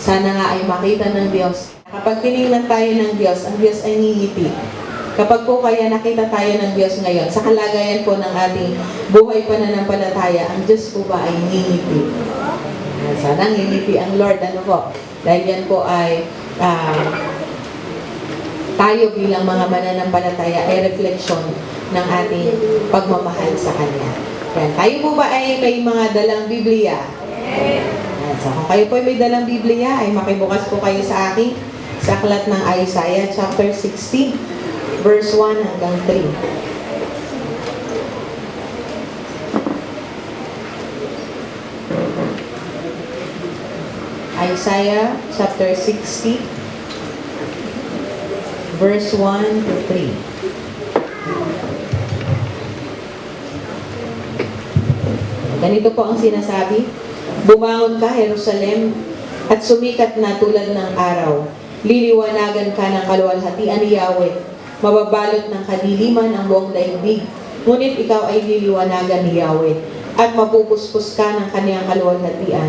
Sana nga ay makita ng Diyos. Kapag tinignan tayo ng Diyos, ang Diyos ay ngingiti. Kapag po kaya nakita tayo ng Diyos ngayon, sa kalagayan po ng ating buhay pananampalataya, ang Diyos po ba ay ngingiti? Sana ngingiti ang Lord. Ano po? Dahil yan po ay tayo bilang mga mananampalataya ay refleksyon ng ating pagmamahal sa Kanya. Yan. Tayo po ba ay may mga dalang Biblia? Yan. So, kung kayo po ay may dalang Biblia, ay makibukas po kayo sa akin sa aklat ng Isaiah chapter 60, verse 1 hanggang 3. Isaiah chapter 60, verse 1 to 3. Ganito po ang sinasabi: Bumangon ka, Jerusalem, at sumikat na tulad ng araw. Liliwanagan ka ng kaluwalhatian ni Yahweh. Mababalot ng kadiliman ang buong daigdig. Ngunit ikaw ay liliwanagan ni Yahweh, at mapupuspos ka ng kaniyang kaluwalhatian.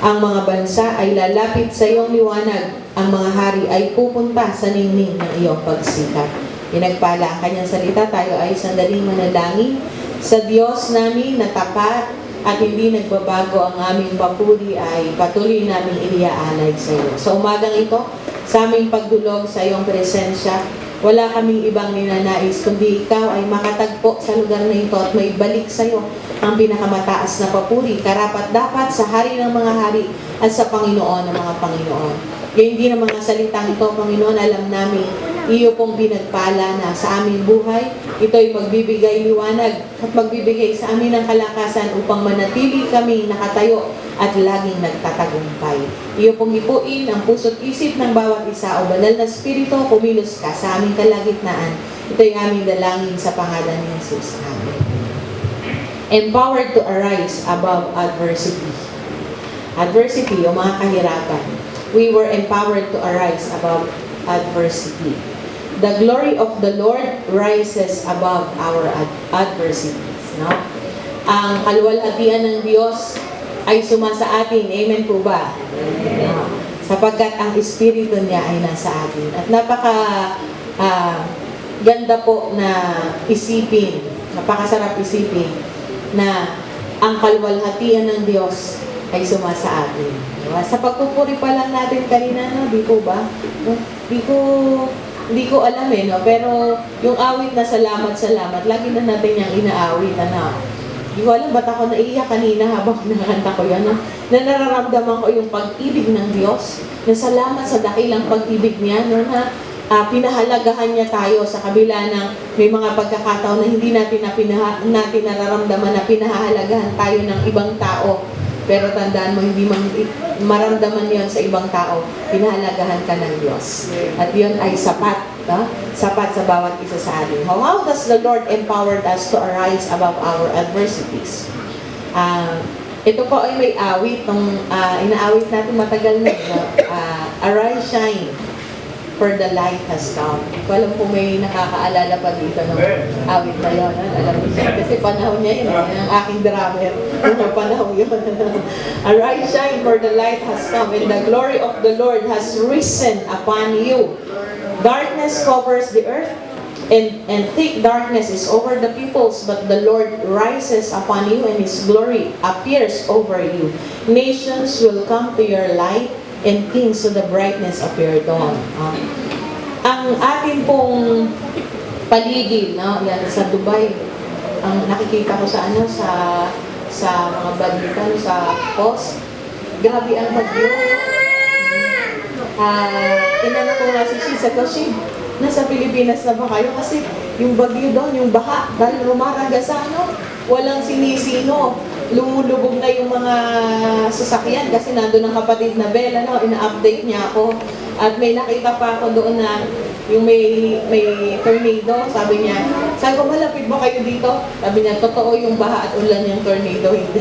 Ang mga bansa ay lalapit sa iyong liwanag. Ang mga hari ay pupunta sa ningning ng iyong pagsikat. Pinagpala ang kanyang salita, tayo ay sandaling manalangin. Sa Diyos namin na tapat at hindi nagbabago ang aming papuri ay patuloy namin iniaalay sa iyo. Sa umagang ito, sa aming pagdulog sa iyong presensya, wala kaming ibang ninanais, kundi ikaw ay makatagpo sa lugar na ito at may balik sa iyo ang pinakamataas na papuri, karapat-dapat sa hari ng mga hari at sa Panginoon ng mga Panginoon. Kaya hindi ng mga salitang ito, Panginoon, alam namin, iyo pong pinagpala na sa aming buhay. Ito ay magbibigay liwanag at magbibigay sa amin ng kalakasan upang manatili kami nakatayo at laging nagtatagumpay. Iyo pong ipuin ang puso't isip ng bawat isa o banal na spirito, kumilos ka sa aming kalagitnaan. Ito ay aming dalangin sa pangalan ni Jesus. Amen. Empowered to arise above adversity. Adversity o mga kahirapan. We were empowered to arise above adversity. The glory of the Lord rises above our adversities. No? Ang kaluwalhatian ng Diyos ay sumasa atin. Amen po ba? No? Sapagkat ang Espiritu niya ay nasa atin. At napaka ganda po na isipin, napakasarap isipin na ang kaluwalhatian ng Diyos ay sumasa atin. Diba? Sa pagpupuri pa lang natin kanina, no? Di po ba? No? Hindi ko alam no? Pero yung awit na salamat, lagi na natin yung inaawit, ano? Hindi ko alam ba't ako naiiyak kanina habang nakanta ko yan, no? Na nararamdaman ko yung pag-ibig ng Diyos, na salamat sa dakilang pag-ibig niya, no? Na pinahalagahan niya tayo sa kabila ng may mga pagkakataon na hindi natin nararamdaman na pinahahalagahan tayo ng ibang tao. Pero tandaan mo, hindi maramdaman yon sa ibang tao, pinahalagahan ka ng Diyos. At yun ay sapat, sapat sa bawat isa sa atin. How does the Lord empower us to arise above our adversities? Ito po ay may awit, inaawit natin matagal na, Arise, shine, for the light has come. Walang po may nakakaalala pa dito ng awit na yun. Alam mo siya, kasi panahon niya yun, ang aking drummer. Yung panahon yun. Arise, shine, for the light has come, and the glory of the Lord has risen upon you. Darkness covers the earth, and thick darkness is over the peoples, but the Lord rises upon you, and His glory appears over you. Nations will come to your light, and kings to the brightness of your dawn. Ang atin pong paligid, no, yan sa Dubai, ang nakikita ko sa mga balita, sa post, grabe ang bagyo. Inano ko nga si Shi, sa Shi, nasa Pilipinas na ba kayo? Kasi yung bagyo doon, yung baha, dahil rumaraga sa walang sinisino. Lumulubog na yung mga sasakyan kasi nandun ang kapatid na Bella, ina-update niya ako. At may nakita pa ako doon na yung may tornado, sabi niya, sabi ko, malapit ba kayo dito? Sabi niya, totoo yung baha at ulan yung tornado, hindi.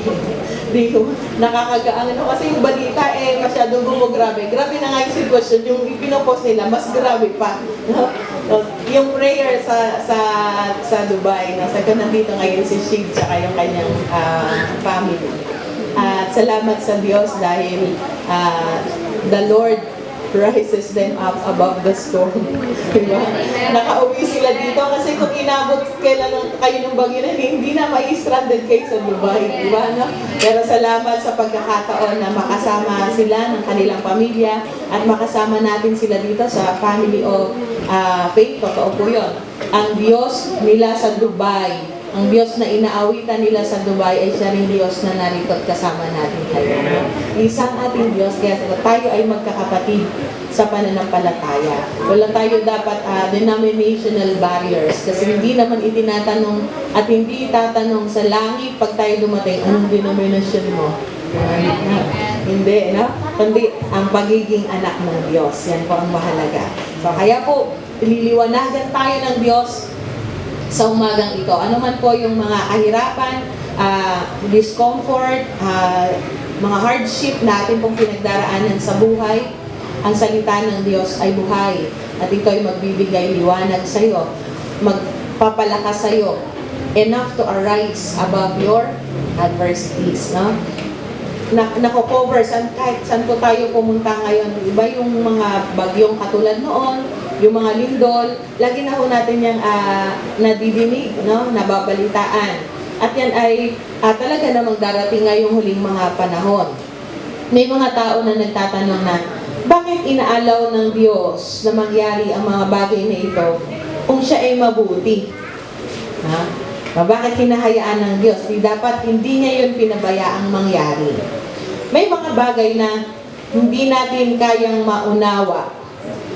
Dito, nakakagaan, kasi yung balita masyadong grabe. Grabe na nga yung sitwasyon, yung pinopost nila, mas grabe pa. Yung prayer sa Dubai, nasa ko nandito ngayon si Shig tsaka yung kanyang family. At salamat sa Diyos dahil the Lord rises them up above the storm. Diba? Nakauwi sila dito kasi kung inabot kayo ng bagyo na, hindi na mai-stranded kayo sa Dubai. Diba? No? Pero salamat sa pagkakataon na makasama sila ng kanilang pamilya at makasama natin sila dito sa Family of Faith. Totoo po yun. Ang Diyos nila sa Dubai, ang Diyos na inaawitan nila sa Dubai ay siya rin Diyos na narito at kasama natin kayo. Isang ating Diyos, kaya tayo ay magkakapatid sa pananampalataya. Wala tayo dapat denominational barriers kasi hindi naman itinatanong at hindi itatanong sa langit pag tayo dumating, anong denomination mo? Hindi, no? Kundi ang pagiging anak ng Diyos. Yan po ang mahalaga. So, kaya po, liliwanagan tayo ng Diyos sa umagang ito. Ano man po yung mga kahirapan, discomfort, mga hardship natin pong pinagdaraanan sa buhay, ang salita ng Diyos ay buhay. At ito ay magbibigay liwanag sa iyo, magpapalakas sa iyo, enough to arise above your adversities. No? Nako-cover, kahit saan po tayo pumunta ngayon, iba yung mga bagyong katulad noon, yung mga lindol, lagi na ho natin yung nadidinig, no? Nababalitaan. At yan ay talaga namang darating ngayong huling mga panahon. May mga tao na nagtatanong na, bakit inaalaw ng Diyos na mangyari ang mga bagay na ito kung siya ay mabuti? Ha? Bakit hinahayaan ng Diyos? Dapat hindi niya yun pinabayaang mangyari. May mga bagay na hindi natin kayang maunawa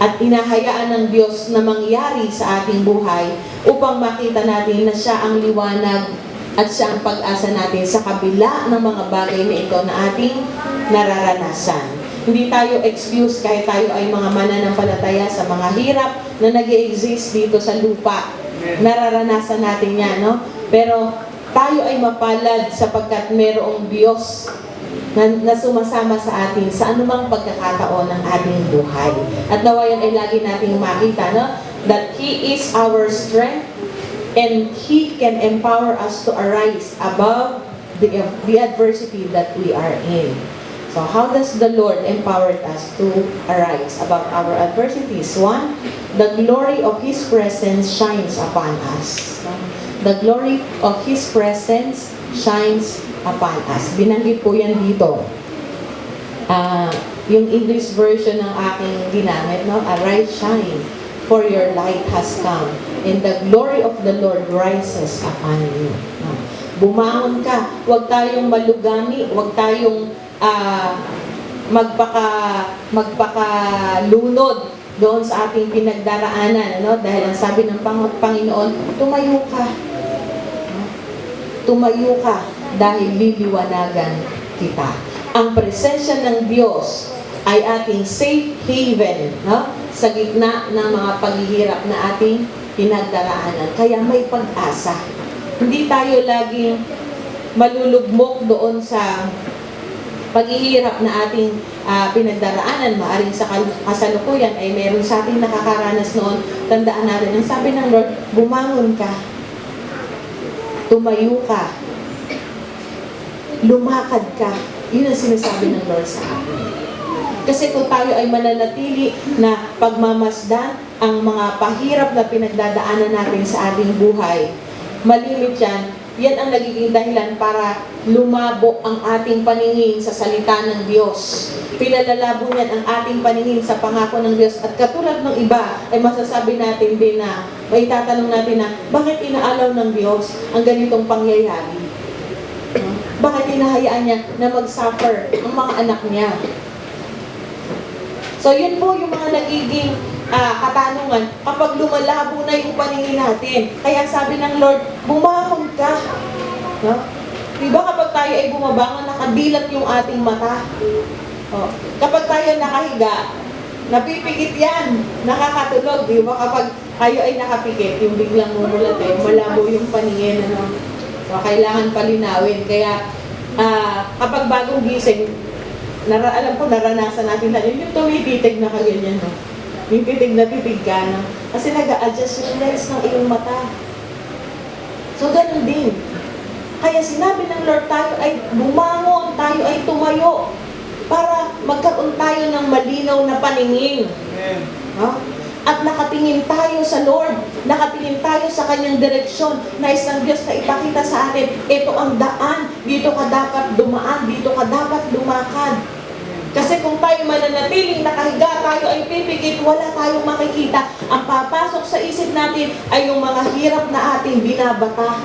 at hinahayaan ng Diyos na mangyari sa ating buhay upang makita natin na siya ang liwanag at siya ang pag-asa natin sa kabila ng mga bagay na ito na ating nararanasan. Hindi tayo excuse kahit tayo ay mga mananampalataya sa mga hirap na nag-i-exist dito sa lupa. Nararanasan natin yan, no? Pero tayo ay mapalad sapagkat mayroong Diyos na sumasama sa atin sa anumang pagkakataon ng ating buhay. At nawayan ay lagi nating makita, no? That He is our strength and He can empower us to arise above the adversity that we are in. So how does the Lord empower us to arise above our adversities? One, the glory of His presence shines upon us. The glory of His presence shines upon us. Binanggit po yan dito. Yung English version ng aking ginamit, no? Arise, shine, for your light has come, and the glory of the Lord rises upon you. Bumangon ka. Huwag tayong malugami. Huwag tayong magpakalunod doon sa ating pinagdaraanan. Ano? Dahil ang sabi ng Panginoon, tumayo ka. Tumayo ka dahil liliwanagan kita. Ang presensya ng Diyos ay ating safe haven, no? Sa gitna ng mga paghihirap na ating pinagdaraanan. Kaya may pag-asa. Hindi tayo laging malulugmok doon sa paghihirap na ating pinagdaraanan. Maaring sa kasalukuyan ay meron sa ating nakakaranas noon. Tandaan natin, ang sabi ng Lord, bumangon ka. Tumayo ka. Lumakad ka. Yun ang sinasabi ng Lord sa atin. Kasi kung tayo ay mananatili na pagmamasdan ang mga pahirap na pinagdadaanan natin sa ating buhay, malimit yan, yan ang nagiging dahilan para lumabo ang ating paningin sa salita ng Diyos. Pinalalabo niyan ang ating paningin sa pangako ng Diyos. At katulad ng iba, ay masasabi natin din na, may tatanong natin na, bakit inaalaw ng Diyos ang ganitong pangyayari? Bakit hinahayaan niya na mag-suffer ang mga anak niya? So, yun po yung mga nagiging katanungan kapag lumalabo na yung paningin natin. Kaya sabi ng Lord, bumangon ka. No? Diba kapag tayo ay bumabangon, nakadilat yung ating mata? Oh. Kapag tayo nakahiga, napipikit yan. Nakakatulog. Diba kapag tayo ay nakapikit, yung biglang mumulat malabo yung paningin. Ano? So, kailangan palinawin. Kaya, kapag bagong gising, alam ko, naranasan natin na yung tumititig na kaganyan, no? Yung titig na titig ka, no? Kasi nag-a-adjust yung lens ng iyong mata. So, ganun din. Kaya sinabi ng Lord, tayo ay bumangon, tayo ay tumayo. para magkaroon tayo ng malinaw na paningin. No? At nakatingin tayo sa Lord, nakatingin tayo sa Kanyang direksyon, nais ng Diyos na ipakita sa atin, ito ang daan, dito ka dapat dumaan, dito ka dapat lumakad. Kasi kung tayo mananatiling nakahiga, tayo ay pipikit, wala tayong makikita. Ang papasok sa isip natin ay yung mga hirap na ating binabata.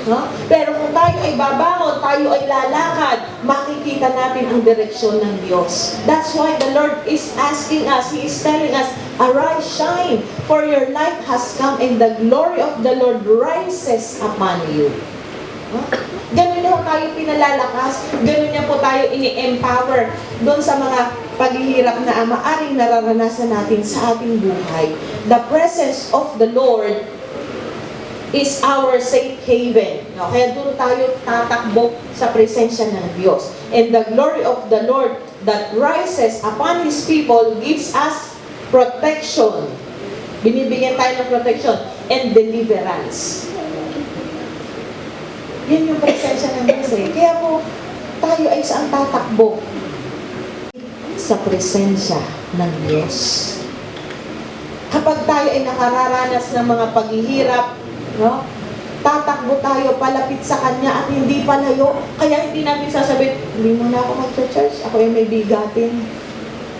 No? Pero kung tayo ay babangon, tayo ay lalakad, makikita natin ang direksyon ng Diyos. That's why the Lord is asking us, He is telling us, arise, shine, for your light has come and the glory of the Lord rises upon you. No? Ganun niya po tayo pinalalakas, ganun niya po tayo ini-empower doon sa mga paghihirap na maaring nararanasan natin sa ating buhay. The presence of the Lord is our safe haven. No? Kaya doon tayo tatakbo sa presensya ng Diyos. And the glory of the Lord that rises upon His people gives us protection. Binibigyan tayo ng protection and deliverance. Yan yung presensya ng Diyos eh. Kaya po, tayo ay saan tatakbo? Sa presensya ng Diyos. Kapag tayo ay nakararanas ng mga paghihirap, no? Tatakbo tayo palapit sa Kanya at hindi palayo. Kaya hindi natin sasabihin, hindi mo na ako mag-church, ako ay may bigatin.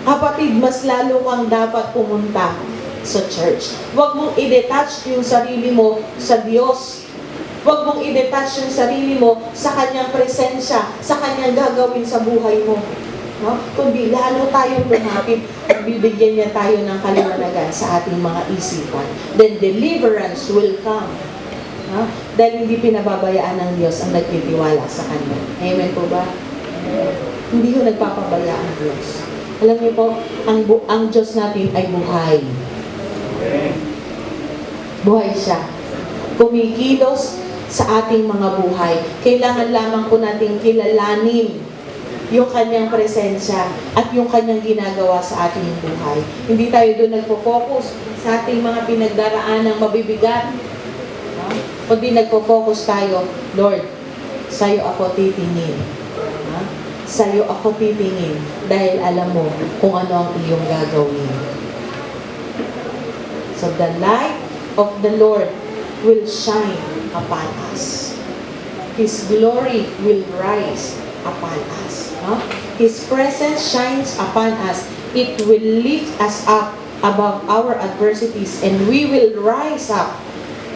Kapatid, mas lalo kang dapat pumunta sa church. Huwag mong i-detach yung sarili mo sa Diyos. Huwag mong i-detach yung sarili mo sa Kanyang presensya, sa Kanyang gagawin sa buhay mo. No? Kundi lalo tayong lumapit at bibigyan niya tayo ng kaliwanagan sa ating mga isipan. Then deliverance will come. No? Dahil hindi pinababayaan ng Diyos ang nagtitiwala sa Kanya. Amen po ba? Hindi ko nagpapabaya ang Diyos. Alam niyo po, ang Diyos natin ay buhay. Buhay siya. Kumikilos sa ating mga buhay. Kailangan lamang po nating kilalanin yung Kanyang presensya at yung Kanyang ginagawa sa ating buhay. Hindi tayo doon nagpo-focus sa ating mga pinagdaraanang mabibigat. No? Kundi nagpo-focus tayo, Lord, sa'yo ako titingin. No? Sa'yo ako titingin dahil alam mo kung ano ang iyong gagawin. So the light of the Lord will shine upon us. His glory will rise upon us. No? His presence shines upon us. It will lift us up above our adversities and we will rise up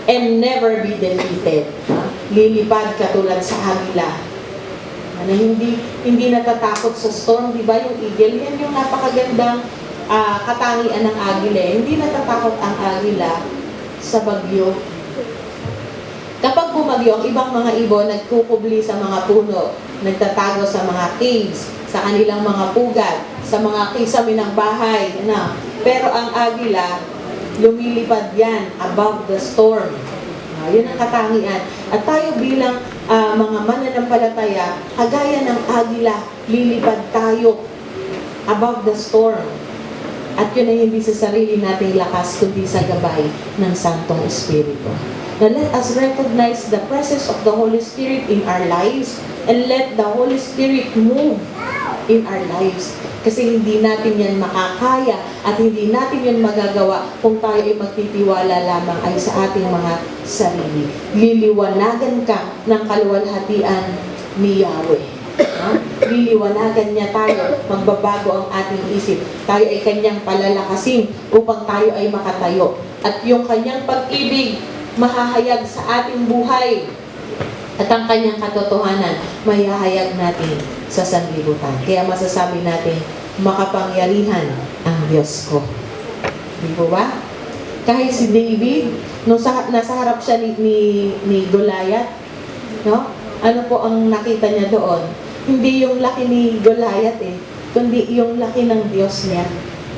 and never be defeated. No? Lilipad katulad sa agila. Na hindi natatakot sa storm, di ba? Yung eagle, yan yung napakagandang katangian ng agila. Hindi natatakot ang agila sa bagyo. Kapag bumagyo, ang ibang mga ibon nagkukubli sa mga puno, nagtatago sa mga caves, sa kanilang mga pugat, sa mga kisame ng bahay. Na. Pero ang agila, lumilipad yan above the storm. Yun ang katangian. At tayo bilang mga mananampalataya, kagaya ng agila, lilipad tayo above the storm. At yun ay hindi sa sarili nating lakas, kundi sa gabay ng Santong Espiritu. Now let us recognize the presence of the Holy Spirit in our lives and let the Holy Spirit move in our lives. Kasi hindi natin yan makakaya at hindi natin yan magagawa kung tayo ay magtitiwala lamang ay sa ating mga sarili. Liliwanagan ka ng kaluwalhatian ni Yahweh. Liliwanagan niya tayo, magbabago ang ating isip. Tayo ay Kanyang palalakasin upang tayo ay makatayo. At yung Kanyang pag-ibig mahahayag sa ating buhay. At ang Kanyang katotohanan, mahahayag natin sa sanlibutan. Kaya masasabi natin, makapangyarihan ang Diyos ko. Di po ba? Kahit si David, nung nasa harap siya ni Goliath, no? Ano po ang nakita niya doon? Hindi yung laki ni Goliath kundi yung laki ng Diyos niya.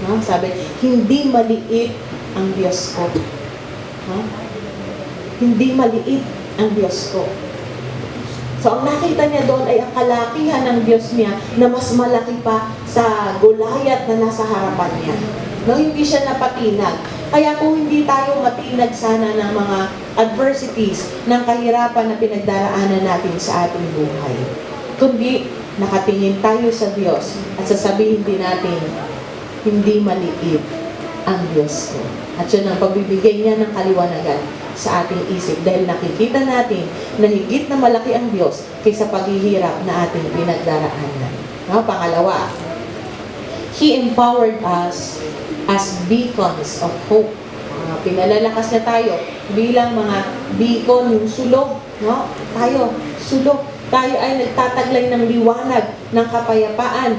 No? Sabi, hindi maliit ang Diyos ko. No? Hindi maliit ang Diyos ko. So, ang nakita niya doon ay ang kalakihan ng Diyos niya na mas malaki pa sa Goliath na nasa harapan niya. No, hindi siya napatinag. Kaya kung hindi tayo matinag sana ng mga adversities, ng kahirapan na pinagdaraanan natin sa ating buhay, kundi nakatingin tayo sa Diyos at sasabihin din natin, hindi maliit ang Diyos ko. At yun ang pagbibigay niya ng kaliwanagan sa ating isip dahil nakikita natin na higit na malaki ang Diyos kaysa paghihirap na ating pinagdaraanan. No? Pangalawa, He empowered us as beacons of hope. Pinalalakas na tayo bilang mga beacon, yung sulog. No? Tayo, sulog. Tayo ay nagtataglay ng liwanag, ng kapayapaan,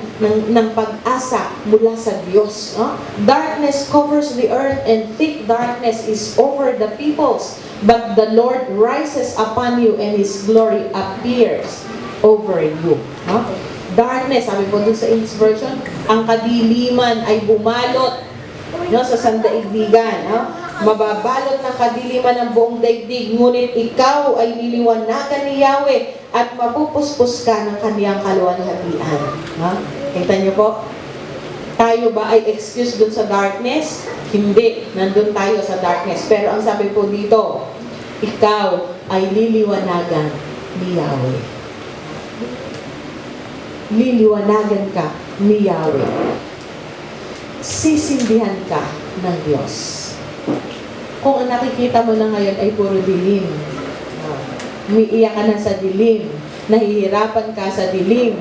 ng pag-asa mula sa Diyos. No? Darkness covers the earth and thick darkness is over the peoples. But the Lord rises upon you and His glory appears over you. No? Darkness, sabi po dun sa English version, ang kadiliman ay bumalot, no, sa sandaigdigan. No? Mababalot ng kadiliman ng buong daigdig, ngunit ikaw ay liliwanagan ni Yahweh at mapupuspos ka ng kaniyang kaluwalhatian. Ha? Kita niyo po? Tayo ba ay excuse dun sa darkness? Hindi. Nandun tayo sa darkness. Pero ang sabi po dito, ikaw ay liliwanagan ni Yahweh. Liliwanagan ka ni Yahweh. Sisindihan ka ng Diyos. Kung ang nakikita mo na ngayon ay puro dilim, umiiyak ka na sa dilim, nahihirapan ka sa dilim,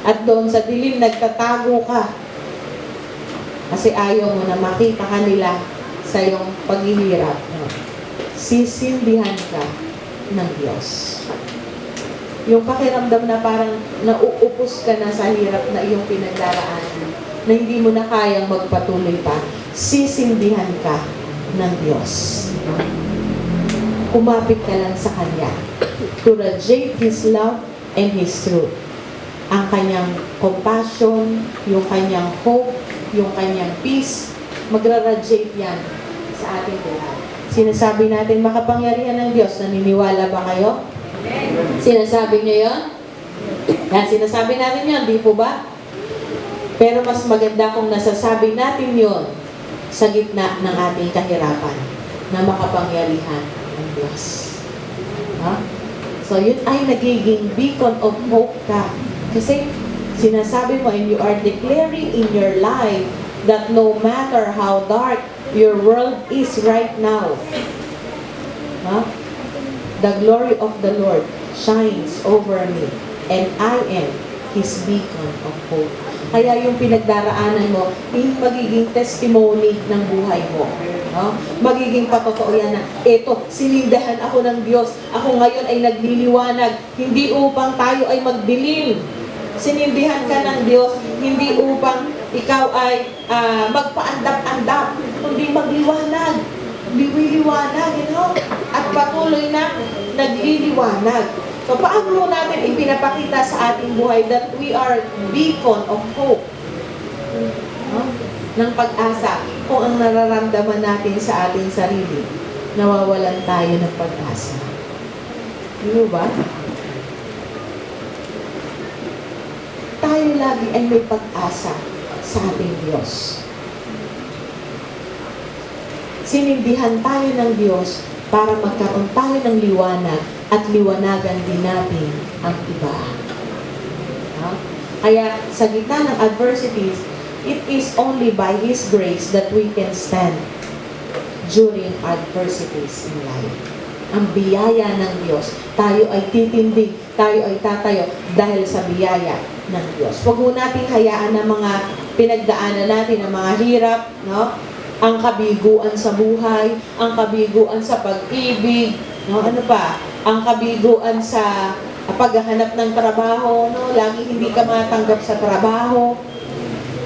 at doon sa dilim nagtatago ka kasi ayaw mo na makita kanila sa iyong paghihirap. Sisindihan ka ng Diyos. Yung pakiramdam na parang nauupos ka na sa hirap na iyong pinagdaraanan, na hindi mo na kayang magpatuloy pa, sisindihan ka ng Diyos. Kumapit ka lang sa Kanya to radiate His love and His truth. Ang Kanyang compassion, yung Kanyang hope, yung Kanyang peace, magra-radiate yan sa ating buhay. Sinasabi natin, makapangyarihan ng Diyos. Naniniwala ba kayo? Sinasabi niyo yun? Yan, sinasabi natin yun, di po ba? Pero mas maganda kung nasasabi natin yun sa gitna ng ating kahirapan na makapangyarihan ng Diyos. Ha? So, yun ay nagiging beacon of hope ka. Kasi, sinasabi mo and you are declaring in your life that no matter how dark your world is right now, ha? The glory of the Lord shines over me and I am His beacon of hope. Kaya yung pinagdaraanan mo, yung magiging testimony ng buhay mo. No? Magiging patotoo yan na, eto, sinindahan ako ng Diyos. Ako ngayon ay nagliliwanag, hindi upang tayo ay magdilim. Sinindihan ka ng Diyos, hindi upang ikaw ay magpaandap-andap, kundi magliwanag. Liwiliwanag, at patuloy na nagliliwanag. So, paano natin ipinapakita sa ating buhay that we are beacon of hope? Ng pag-asa. Kung ang nararamdaman natin sa ating sarili, nawawalan tayo ng pag-asa. Di ba? Tayo lagi ay may pag-asa sa ating Diyos. Sinindihan tayo ng Diyos para magkaroon tayo ng liwanag at liwanagan din natin ang iba. Kaya sa gitna ng adversities, it is only by His grace that we can stand during adversities in life. Ang biyaya ng Diyos, tayo ay titindig, tayo ay tatayo dahil sa biyaya ng Diyos. Huwag mo nating hayaan ng mga pinagdaanan natin, ng mga hirap, ang kabiguan sa buhay, ang kabiguan sa pag-ibig, ano pa, ang kabiguan sa paghahanap ng trabaho, lagi hindi ka matanggap sa trabaho,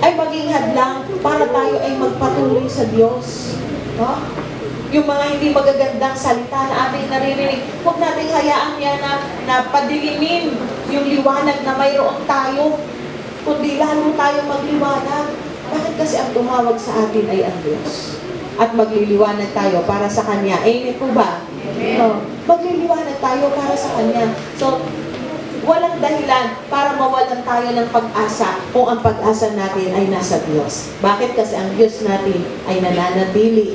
ay maging hadlang para tayo ay magpatuloy sa Diyos. Yung mga hindi magagandang salita na ating naririnig, huwag nating hayaan yan na padilimin yung liwanag na mayroon tayo, kundi lalo tayo magliwanag. Bakit kasi ang tumawag sa atin ay ang Diyos? At magliliwanag tayo para sa Kanya. Amen po ba? Amen. Magliliwanag tayo para sa Kanya. So, walang dahilan para mawalan tayo ng pag-asa kung ang pag-asa natin ay nasa Diyos. Bakit? Kasi ang Diyos natin ay nananatili.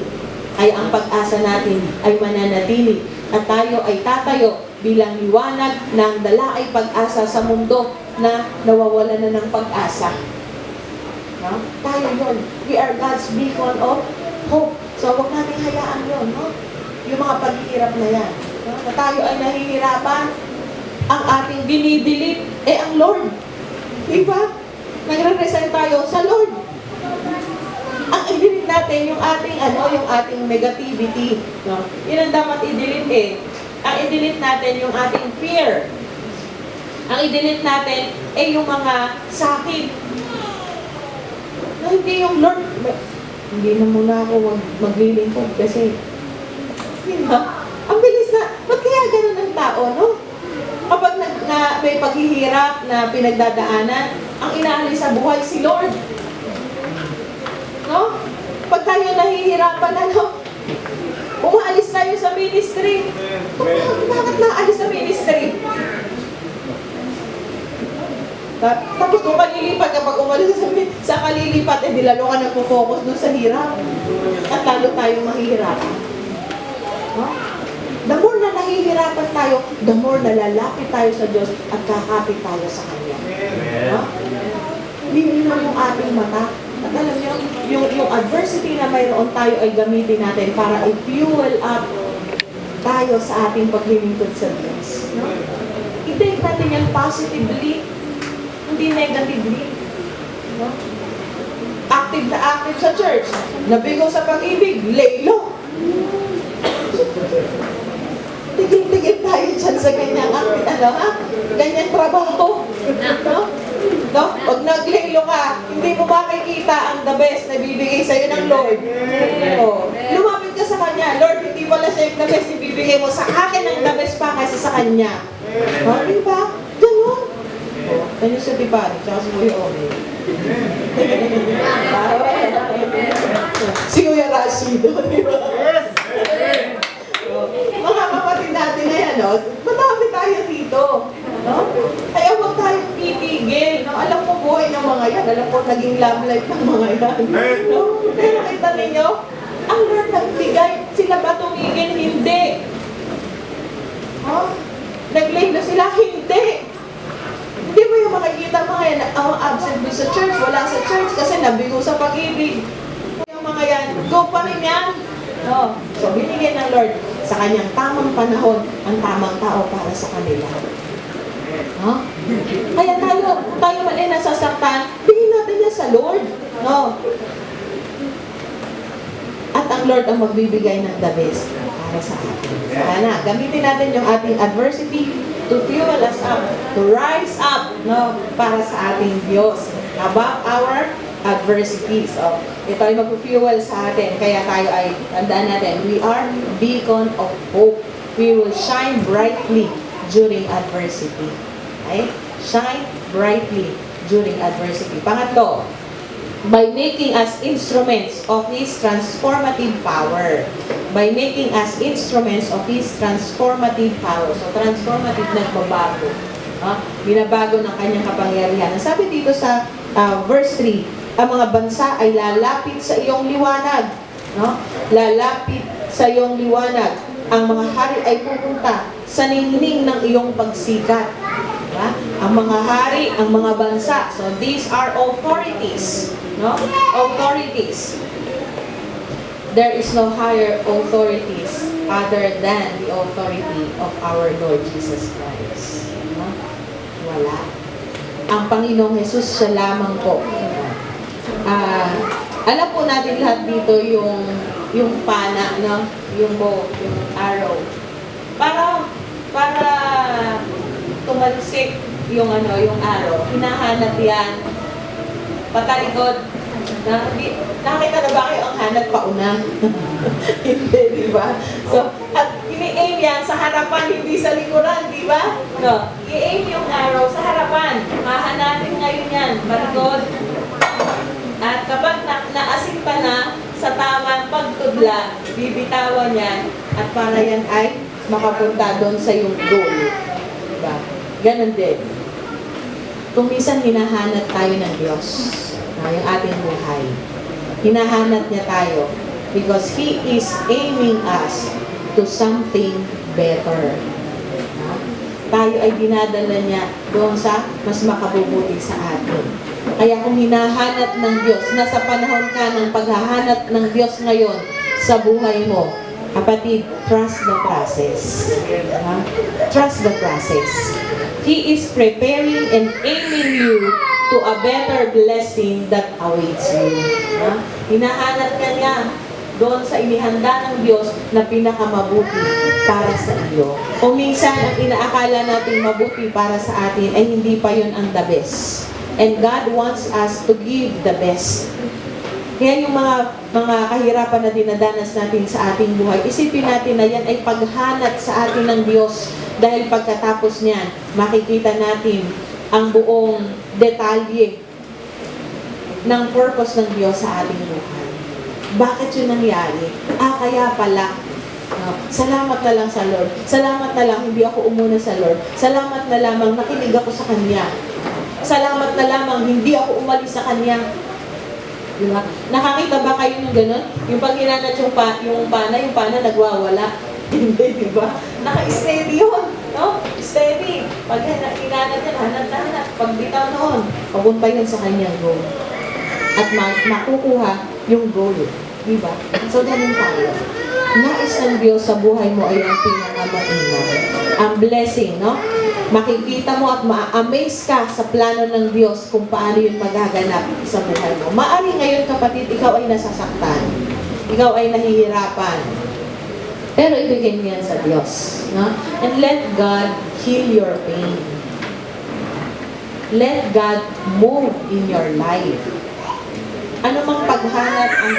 Ay ang pag-asa natin ay mananatili. At tayo ay tatayo bilang liwanag ng dalaay pag-asa sa mundo na nawawala na ng pag-asa. No? Tayo yun. We are God's beacon of hope. So, huwag natin hayaan yun. No? Yung mga paghihirap na yan. No? Na tayo ay nahihirapan, ang ating dinidilit, ang Lord. Diba? Nagre-resign tayo sa Lord. Ang i-delete natin yung ating yung ating negativity, no? Yun ang dapat i-delete Ang i-delete natin yung ating fear. Ang i-delete natin yung mga sakit. No, hindi yung Lord, hindi na muna ako maglilingkod kasi ang bilis na, ba't kaya ganun ang tao, no? Kapag may paghihirap na pinagdadaanan, ang inaalis sa buhay si Lord. No? Pag tayo nahihirapan, umaalis tayo sa ministry. Bakit naalis sa ministry? Tapos kung kalilipat, kapag umalis sa kalilipat, di lalo ka nagpo-focus dun sa hirap. At lalo tayong mahihirapan. No? The more na nahihirapan tayo, the more nalalapit tayo sa Diyos at kakapit tayo sa Kanya. No? Linaw yung ating mata. At alam niyo, yung adversity na mayroon tayo ay gamitin natin para i-fuel up tayo sa ating paglilingkod sa Diyos. No? I-take natin yan positively, hindi negatively. No? Active na active sa church. Nabigo sa pag-ibig, lay low. Tigil-tigil tayo dyan sa ganyang ganyang trabaho. No? No? Pag naglaylo ka, hindi mo makikita ang the best na bibigay sa'yo ng Lord. Lumapit ka sa Kanya. Lord, hindi pala siya yung the best na bibigay mo. Sa akin ang the best pa kaysa sa Kanya. Diba? Ganun. Ganyan sa Tibari, tsaka si Kuya Ome. Si Kuya Rashido, diba? Yes! Mga kapatid natin na yan, madami tayo dito. No? Kaya huwag tayong titigil. No? Alam mo buhay ng mga yan. Alam ko naging love life ng mga yan. No? Pero kita ninyo, ang Lord nagbigay. Sila ba tumigil? Hindi. Naglaylo sila? Hindi. Hindi mo yung makikita mga yan, absent doon sa church, wala sa church kasi nabigo sa pag-ibig. Yung mga yan, go pa rin yan. No. So, binigyan ng Lord sa kanyang tamang panahon ang tamang tao para sa kanila. No? Kaya tayo man ay nasasaktan, bigyan natin yan sa Lord. No? At ang Lord ang magbibigay ng the best para sa atin. Sana, gamitin natin yung ating adversity to fuel us up, to rise up, no, para sa ating Diyos. Above our adversities. So, ito ay mag-fuel sa atin. Kaya tayo ay, tandaan natin, we are beacon of hope. We will shine brightly during adversity. Okay? Shine brightly during adversity. Pangatlo, by making us instruments of His transformative power. By making us instruments of His transformative power. So, transformative, nagbabago. Binabago ng kanyang kapangyarihan. Sabi dito sa verse 3, ang mga bansa ay lalapit sa iyong liwanag. No? Lalapit sa iyong liwanag. Ang mga hari ay pupunta sa ningning ng iyong pagsikat. Diba? Ang mga hari, ang mga bansa. So, these are authorities. No? Authorities. There is no higher authorities other than the authority of our Lord Jesus Christ. No? Wala. Ang Panginoong Jesus, siya lamang po. Alam po natin lahat dito yung pana, no? Yung bow, yung arrow. Para tumalsik yung arrow. Hinahanap yan patalikod. Nakita na ba kayo ang hanap pauna? Hindi, di ba? So, at ini-aim yan sa harapan, hindi sa likuran, di ba? No, i-aim yung arrow sa harapan. Hahanapin ngayon yan, balikod. At kapag naasinta na sa tamang pagtudla, bibitawan yan at para yan ay makapunta doon sa yung goal. Diba? Ganon din. Kung minsan hinahanap tayo ng Diyos, yung ating buhay, hinahanap niya tayo because He is aiming us to something better. tayo ay dinadala niya doon sa mas makabubuti sa atin. Kaya kung hinahanap ng Diyos, nasa panahon ka ng paghahanap ng Diyos ngayon sa buhay mo, kapatid, trust the process. Trust the process. He is preparing and aiming you to a better blessing that awaits you. Hinahanap ka niya doon sa inihanda ng Diyos na pinakamabuti para sa iyo. Kung minsan ang inaakala natin mabuti para sa atin ay hindi pa yun ang the best. And God wants us to give the best. Kaya yung mga kahirapan na dinadanas natin sa ating buhay, isipin natin na yan ay paghanap sa atin ng Diyos. Dahil pagkatapos niyan, makikita natin ang buong detalye ng purpose ng Diyos sa ating buhay. Bakit yun nangyari? Kaya pala, salamat na lang sa Lord. Salamat na lang, hindi ako umuna sa Lord. Salamat na lamang, nakinig ako sa Kanya. Salamat na lamang, hindi ako umalis sa Kanya. Diba? Nakakita ba kayo ng gano'n? Yung pag hinanat yung pana nagwawala. Hindi, diba? Naka-steady yun. No? Steady. Pag hinanat yan, hanat. Pag bitaw noon, papunta yun sa kanyang goal. At makukuha yung goal. Diba? So, ganun tayo. Nais ng Diyos sa buhay mo ay ang pinakamainam. Ang blessing, no? Makikita mo at ma-amaze ka sa plano ng Diyos kung paano yun magaganap sa buhay mo. Maari ngayon, kapatid, ikaw ay nasasaktan. Ikaw ay nahihirapan. Pero ibigay mo yan sa Diyos. No? And let God heal your pain. Let God move in your life. Ano mang paghanap ang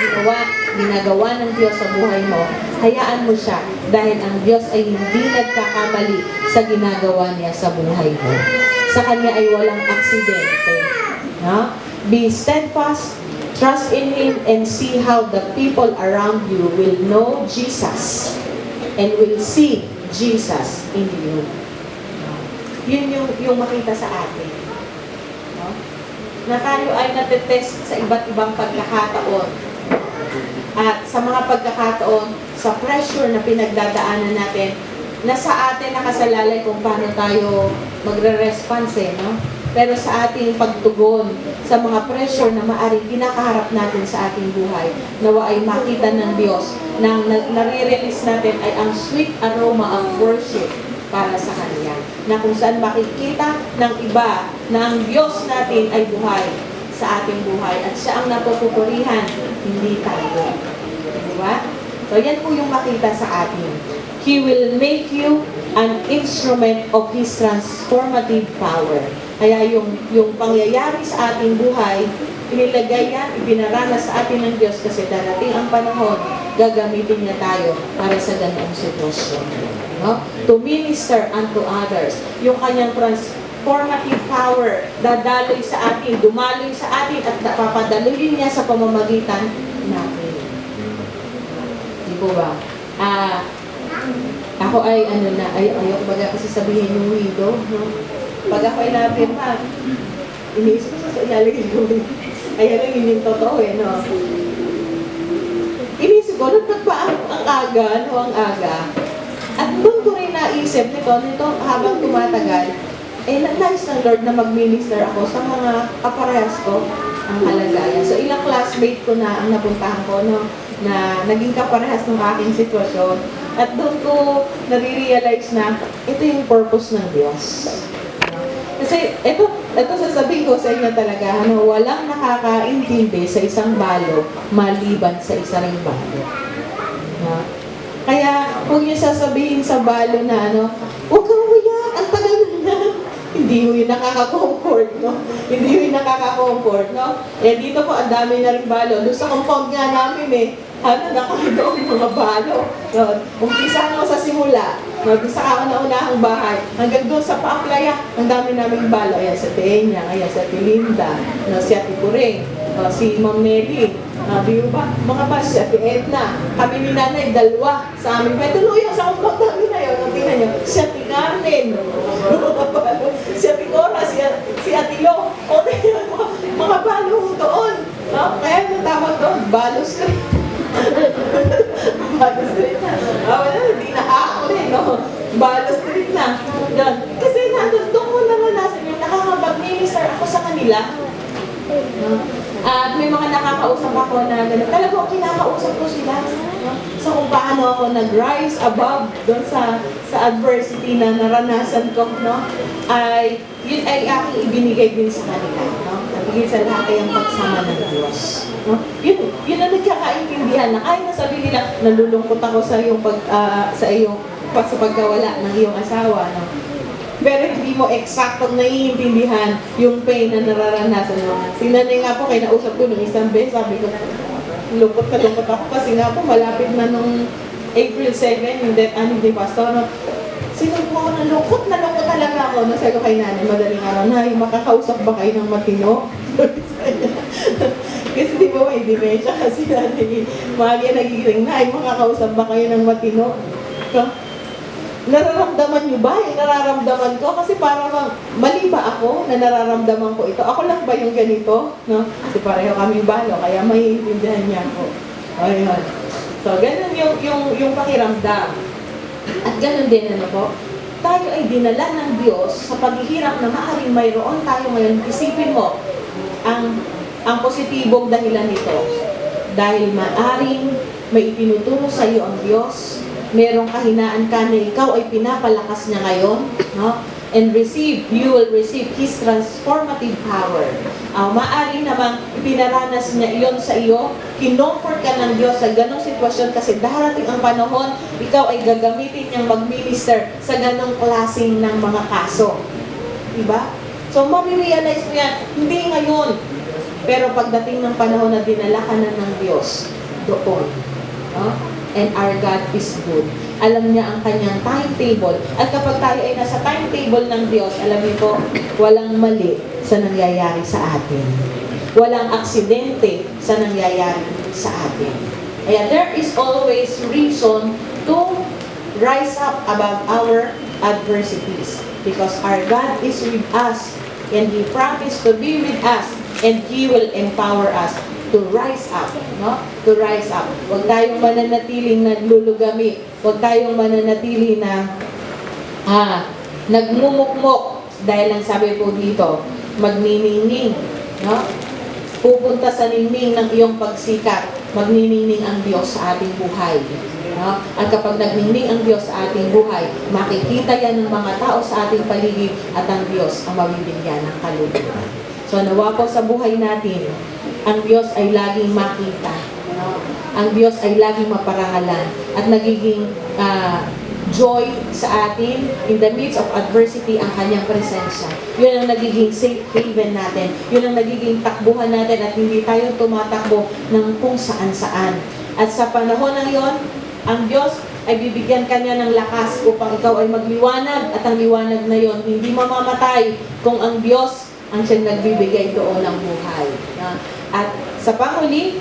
ginagawa ng Diyos sa buhay mo, hayaan mo siya dahil ang Diyos ay hindi nagkakamali sa ginagawa niya sa buhay mo. Sa Kanya ay walang aksidente. No? Be steadfast, trust in Him, and see how the people around you will know Jesus and will see Jesus in you. Yun yung makita sa atin. No? Na tayo ay natetest sa iba't ibang pagkakataon. At sa mga pagkakataon, sa pressure na pinagdadaanan natin, nasa atin nakasalalay kung paano tayo magre-response, no? Pero sa ating pagtugon, sa mga pressure na maaaring kinakaharap natin sa ating buhay, nawa ay makita ng Diyos na nare-release natin ay ang sweet aroma of worship para sa Kanya. Na kung saan makikita ng iba na ang Diyos natin ay buhay sa ating buhay at siya ang napupupurihan, hindi tayo. Diba? So yan po yung makita sa atin. He will make you an instrument of His transformative power. Kaya yung pangyayari sa ating buhay, inilagay yan, ibinaranas sa atin ng Diyos kasi darating ang panahon, gagamitin niya tayo para sa ganung sitwasyon. No? To minister unto others. Yung kanyang transformative power, dadaloy sa atin, dumaloy sa atin at papadaloyin niya sa pamamagitan natin. Di po ba? Ako ay ayoko baga kasi sabihin yung widow, no? Pag ako ay napirma, iniisip ko sa ilalagay ko. Kaya lang yun yung totoo no? Inisip ko, nagpagpa ang aga. At doon ko rin naisip nito habang tumatagal, nais ng Lord na mag-minister ako sa mga kaparehas ko ang halagayan. So ilang classmate ko na ang napuntahan ko, no? Na naging kaparehas ng aking sitwasyon. At doon ko nare-realize na ito yung purpose ng Diyos. Kasi ito sasabihin ko sa inyo talaga, walang nakakaintindi sa isang balo maliban sa isa ring balo. Kaya kung yung sasabihin sa balo na huwag kang umiyak, ang tagal na. Hindi yung nakaka-comfort, no? Hindi yung nakaka-comfort, no? Dito po, ang dami na rin balo. Doon sa compound nga namin nakakita yung mga balo. Umpisa mo sa simula, doon sa kauna-unahang bahay, hanggang doon sa paaplaya, ang dami naming balo. Ayan, sa Tenya, ayan, sa Tilinda, si Ati Puring, si Ma'am Nelly, di ba? Mga ba, si Ati Edna, kami ni Nanay, dalawa sa amin. May tuluyang sa compound namin na yun. Tingnan nyo, si Ati Carmen, si Ati Cora, si Ati Lo, mga balo doon. Kaya yung tawag doon, balo street. Balo street na. Wala, hindi na ako no? Balo street na. Yan. Kasi talagang kinakausap ko sila, no? So kung paano ako nag-rise above doon sa adversity na naranasan ko, no? Ay, yun ay aking ibinigay din sa kanila, no? Nabigay sa lahat ay ang pagsama ng Diyos, no? Yun ang nagkakaintindihan na kahit nasabi nila, nalulungkot ako sa iyong sa pagkawala ng iyong asawa, no? Pero hindi mo eksaktong naiintindihan yung pain na nararanasan mo. Sinanay nga po, kinausap ko nung isang beses, sabi ko, lungkot ako kasi nga po, malapit na nung April 7, yung death ni Pastor, no? Sinubo ako, nalungkot talaga ako. No, sabi ko kay nanay, madaling araw, Nay, makakausap ba kayo ng matino? Kasi di ba may dementia kasi nanay, magi nagigiling, Nay, makakausap ba kayo ng matino? So, nararamdaman nyo ba yung nararamdaman ko? Kasi parang mali ba ako na nararamdaman ko ito? Ako lang ba yung ganito? No? Kasi pareho kaming balo, kaya maiintindihan niya ako. Ayun. So, ganun yung pakiramdam. At ganun din, ano po? Tayo ay dinala ng Diyos sa paghihirap na maaaring mayroon tayo ngayon. Isipin mo, ang positibong dahilan nito. Dahil maaaring may itinuturo sa iyo ang Diyos, merong kahinaan ka na ikaw ay pinapalakas niya ngayon, no? And you will receive His transformative power. Maaari namang pinaranas niya iyon sa iyo, kinomfort ka ng Diyos sa ganong sitwasyon kasi darating ang panahon, ikaw ay gagamitin niyang mag-minister sa ganong klaseng ng mga kaso. Diba? So, marirealize mo yan, hindi ngayon. Pero pagdating ng panahon na dinala ka na ng Diyos, doon. No? And our God is good. Alam niya ang kanyang timetable. At kapag tayo ay nasa timetable ng Diyos, alam niyo po, walang mali sa nangyayari sa atin. Walang aksidente sa nangyayari sa atin. Kaya there is always reason to rise up above our adversities. Because our God is with us and He promised to be with us and He will empower us to rise up, no? To rise up. Huwag tayong mananatiling naglulugami. Huwag tayong mananatili na nagmumukmok dahil lang sabi po dito, magniningning, no? Pupunta sa ningning ng iyong pagsikat, magniningning ang Diyos sa ating buhay. No? At kapag nagningning ang Diyos sa ating buhay, makikita yan ng mga tao sa ating paligid at ang Diyos ang mabibigyan ng kaluluwa. So nawa po sa buhay natin, ang Diyos ay laging makita. No? Ang Diyos ay laging maparangalan at nagiging joy sa atin in the midst of adversity ang kanyang presensya. Yun ang nagiging safe haven natin. Yun ang nagiging takbuhan natin at hindi tayo tumatakbo ng kung saan-saan. At sa panahon na yon, ang Diyos ay bibigyan kanya ng lakas upang ikaw ay magliwanag at ang liwanag na yon hindi mamamatay kung ang Diyos ang siyang nagbibigay doon ng buhay. At sa panghuli,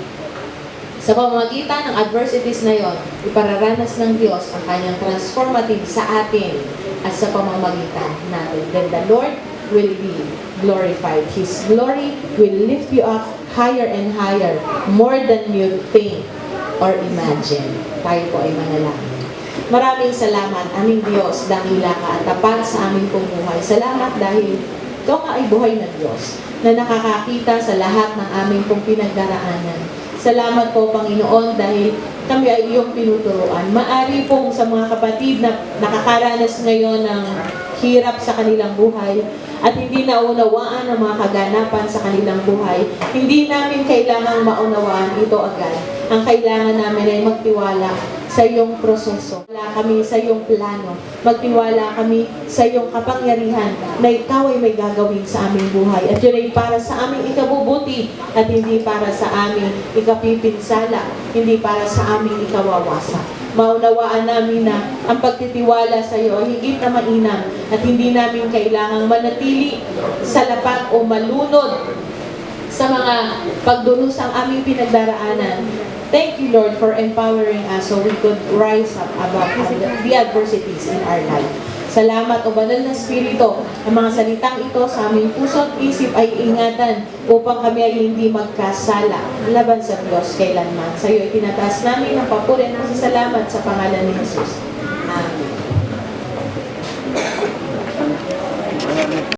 sa pamamagitan ng adversities na yon, ipararanas ng Diyos ang kanyang transformative sa atin at sa pamamagitan natin. Then the Lord will be glorified. His glory will lift you up higher and higher, more than you think or imagine. Tayo po ay manalangin. Maraming salamat, aming Diyos, dakila ka at tapat sa aming pumuhay. Salamat dahil ikaw nga ay buhay ng Diyos na nakakakita sa lahat ng aming pong pinagdaraanan. Salamat po, Panginoon, dahil kami ay iyong pinuturuan. Maari pong sa mga kapatid na nakakaranas ngayon ng hirap sa kanilang buhay at hindi naunawaan ang mga kaganapan sa kanilang buhay, hindi namin kailangang maunawaan ito agad. Ang kailangan namin ay magtiwala sa iyong proseso. Magtiwala kami sa iyong plano. Magtiwala kami sa iyong kapangyarihan na ikaw ay may gagawin sa aming buhay. At yun ay para sa aming ikabubuti at hindi para sa aming ikapipinsala, hindi para sa aming ikawawasak. Maunawaan namin na ang pagtitiwala sa iyo ay higit na mainam at hindi namin kailangang manatili sa lapag o malunod sa mga pagdurusang aming pinagdaraanan. Thank you, Lord, for empowering us so we could rise up above the adversities in our life. Salamat, O Banal na Espiritu, ang mga salitang ito sa aming puso at isip ay ingatan upang kami ay hindi magkasala laban sa Diyos kailanman. Sa iyo ay tinataas namin ang papuri at salamat sa pangalan ni Jesus.